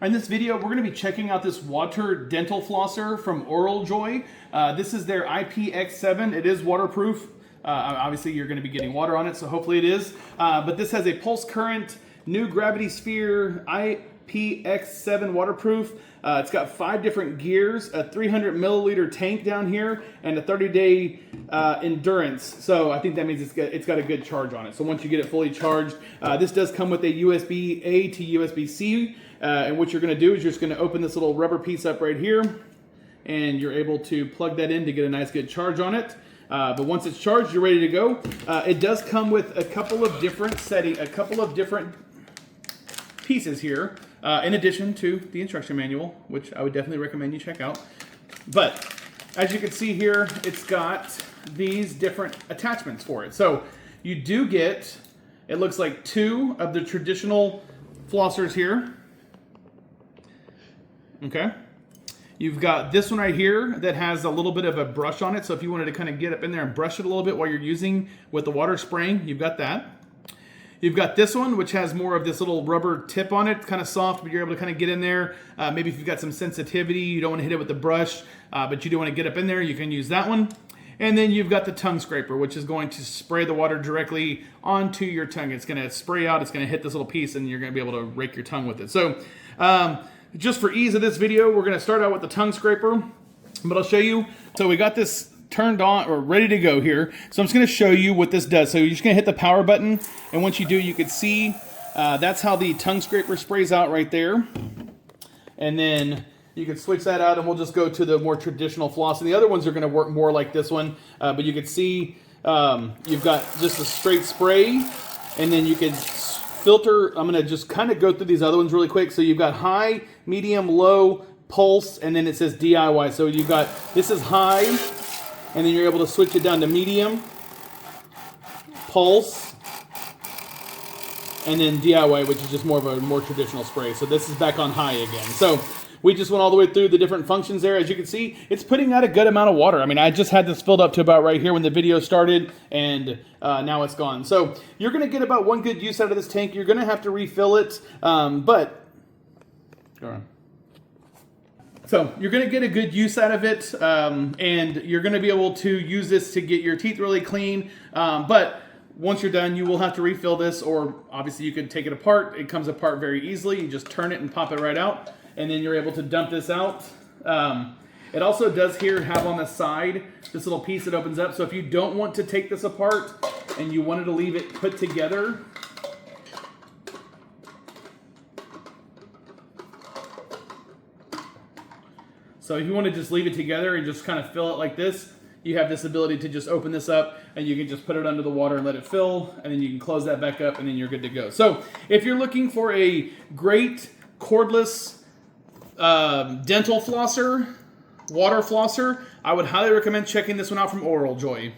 In this video, we're going to be checking out this Water Dental Flosser from Oral Joy. This is their IPX7. It is waterproof. Obviously, you're going to be getting water on it, so hopefully it is. But this has a pulse current, new gravity sphere, IPX7 waterproof. It's got 5 different gears, a 300 milliliter tank down here, and a 30-day endurance. So I think that means it's got a good charge on it. So once you get it fully charged, this does come with a USB-A to USB-C. And what you're going to do is you're just going to open this little rubber piece up right here, and you're able to plug that in to get a nice good charge on it. But once it's charged, you're ready to go. It does come with a couple of different pieces here, in addition to the instruction manual, which I would definitely recommend you check out. But as you can see here, it's got these different attachments for it. So you do get, it looks like 2 of the traditional flossers here. Okay. You've got this one right here that has a little bit of a brush on it. So if you wanted to kind of get up in there and brush it a little bit while you're using with the water spraying, you've got that. You've got this one, which has more of this little rubber tip on it, kind of soft, but you're able to kind of get in there. Maybe if you've got some sensitivity, you don't want to hit it with the brush, but you do want to get up in there, you can use that one. And then you've got the tongue scraper, which is going to spray the water directly onto your tongue. It's going to spray out, it's going to hit this little piece, and you're going to be able to rake your tongue with it. So just for ease of this video, we're going to start out with the tongue scraper, but I'll show you. So we got this turned on or ready to go here. So I'm just going to show you what this does. So you're just going to hit the power button, and once you do, you can see that's how the tongue scraper sprays out right there. And then you can switch that out, and we'll just go to the more traditional floss. And the other ones are going to work more like this one, but you can see you've got just a straight spray, and then you can filter. I'm going to just kind of go through these other ones really quick. So you've got high, medium, low, pulse, and then it says DIY. So you've got, this is high, and then you're able to switch it down to medium, pulse, and then DIY, which is just more of a more traditional spray. So this is back on high again. So we just went all the way through the different functions there. As you can see, it's putting out a good amount of water. I mean, I just had this filled up to about right here when the video started, and now it's gone. So you're going to get about 1 good use out of this tank. You're going to have to refill it, but go on. So you're going to get a good use out of it, and you're going to be able to use this to get your teeth really clean. But once you're done, you will have to refill this, or obviously you could take it apart. It comes apart very easily. You just turn it and pop it right out, and then you're able to dump this out. It also does here have on the side this little piece that opens up. So if you don't want to take this apart and you wanted to leave it put together, so if you want to just leave it together and just kind of fill it like this, you have this ability to just open this up, and you can just put it under the water and let it fill, and then you can close that back up, and then you're good to go. So if you're looking for a great cordless dental flosser, water flosser, I would highly recommend checking this one out from Oral Joy.